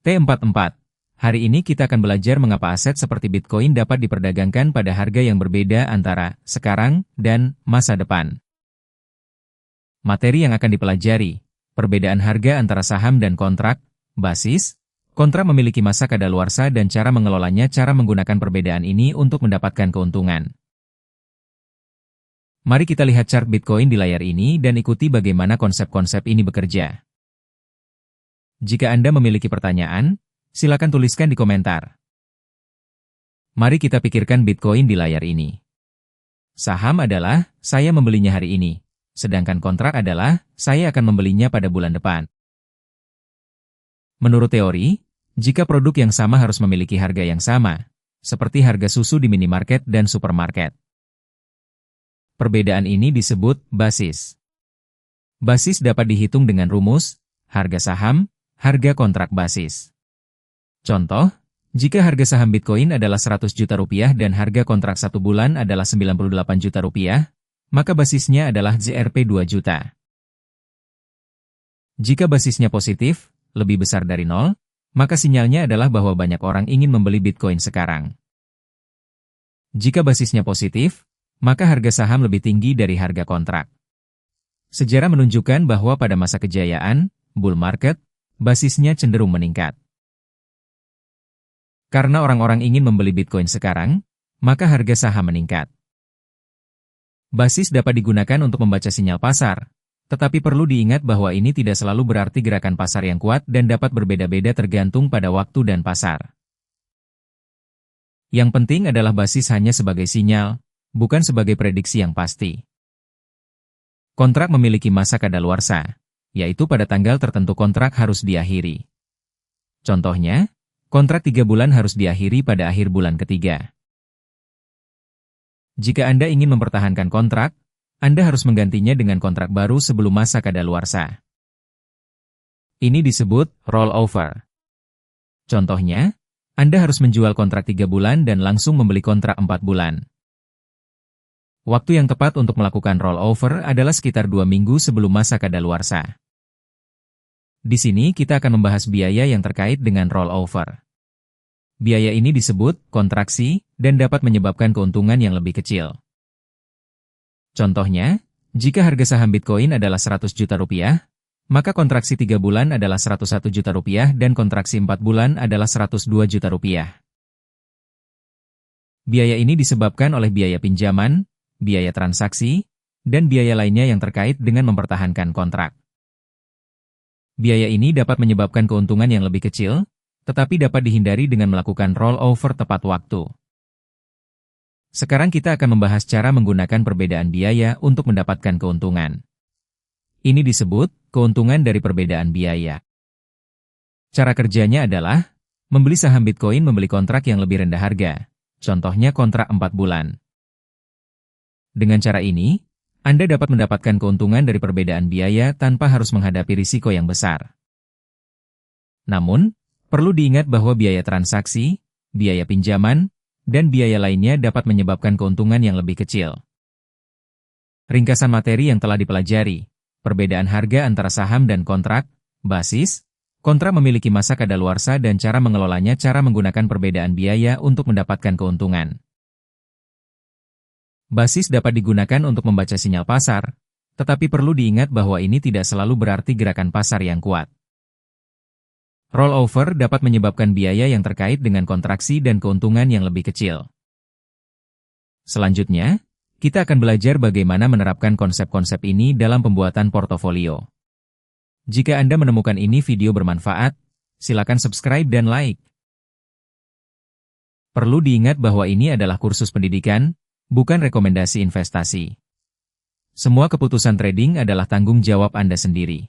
T44. Hari ini kita akan belajar mengapa aset seperti Bitcoin dapat diperdagangkan pada harga yang berbeda antara sekarang dan masa depan. Materi yang akan dipelajari: perbedaan harga antara saham dan kontrak, basis, kontrak memiliki masa kadaluarsa dan cara mengelolanya. Cara menggunakan perbedaan ini untuk mendapatkan keuntungan. Mari kita lihat chart Bitcoin di layar ini dan ikuti bagaimana konsep-konsep ini bekerja. Jika Anda memiliki pertanyaan, silakan tuliskan di komentar. Mari kita pikirkan Bitcoin di layar ini. Saham adalah, saya membelinya hari ini. Sedangkan kontrak adalah, saya akan membelinya pada bulan depan. Menurut teori, jika produk yang sama harus memiliki harga yang sama, seperti harga susu di minimarket dan supermarket. Perbedaan ini disebut basis. Basis dapat dihitung dengan rumus, harga saham, harga kontrak basis. Contoh, jika harga saham Bitcoin adalah 100 juta rupiah dan harga kontrak 1 bulan adalah 98 juta rupiah, maka basisnya adalah ZRP 2 juta. Jika basisnya positif, lebih besar dari 0, maka sinyalnya adalah bahwa banyak orang ingin membeli Bitcoin sekarang. Jika basisnya positif, maka harga saham lebih tinggi dari harga kontrak. Sejarah menunjukkan bahwa pada masa kejayaan, bull market, basisnya cenderung meningkat. Karena orang-orang ingin membeli Bitcoin sekarang, maka harga saham meningkat. Basis dapat digunakan untuk membaca sinyal pasar, tetapi perlu diingat bahwa ini tidak selalu berarti gerakan pasar yang kuat dan dapat berbeda-beda tergantung pada waktu dan pasar. Yang penting adalah basis hanya sebagai sinyal, bukan sebagai prediksi yang pasti. Kontrak memiliki masa kadaluarsa, yaitu pada tanggal tertentu kontrak harus diakhiri. Contohnya, kontrak 3 bulan harus diakhiri pada akhir bulan ketiga. Jika Anda ingin mempertahankan kontrak, Anda harus menggantinya dengan kontrak baru sebelum masa kadaluarsa. Ini disebut rollover. Contohnya, Anda harus menjual kontrak 3 bulan dan langsung membeli kontrak 4 bulan. Waktu yang tepat untuk melakukan rollover adalah sekitar 2 minggu sebelum masa kadaluarsa. Di sini kita akan membahas biaya yang terkait dengan rollover. Biaya ini disebut kontraksi dan dapat menyebabkan keuntungan yang lebih kecil. Contohnya, jika harga saham Bitcoin adalah 100 juta rupiah, maka kontraksi 3 bulan adalah 101 juta rupiah dan kontraksi 4 bulan adalah 102 juta rupiah. Biaya ini disebabkan oleh biaya pinjaman, biaya transaksi, dan biaya lainnya yang terkait dengan mempertahankan kontrak. Biaya ini dapat menyebabkan keuntungan yang lebih kecil, tetapi dapat dihindari dengan melakukan rollover tepat waktu. Sekarang kita akan membahas cara menggunakan perbedaan biaya untuk mendapatkan keuntungan. Ini disebut keuntungan dari perbedaan biaya. Cara kerjanya adalah, membeli saham Bitcoin membeli kontrak yang lebih rendah harga, contohnya kontrak 4 bulan. Dengan cara ini, Anda dapat mendapatkan keuntungan dari perbedaan biaya tanpa harus menghadapi risiko yang besar. Namun, perlu diingat bahwa biaya transaksi, biaya pinjaman, dan biaya lainnya dapat menyebabkan keuntungan yang lebih kecil. Ringkasan materi yang telah dipelajari: perbedaan harga antara saham dan kontrak, basis, kontrak memiliki masa kadaluarsa dan cara mengelolanya. Cara menggunakan perbedaan biaya untuk mendapatkan keuntungan. Basis dapat digunakan untuk membaca sinyal pasar, tetapi perlu diingat bahwa ini tidak selalu berarti gerakan pasar yang kuat. Rollover dapat menyebabkan biaya yang terkait dengan kontraksi dan keuntungan yang lebih kecil. Selanjutnya, kita akan belajar bagaimana menerapkan konsep-konsep ini dalam pembuatan portofolio. Jika Anda menemukan ini video bermanfaat, silakan subscribe dan like. Perlu diingat bahwa ini adalah kursus pendidikan, bukan rekomendasi investasi. Semua keputusan trading adalah tanggung jawab Anda sendiri.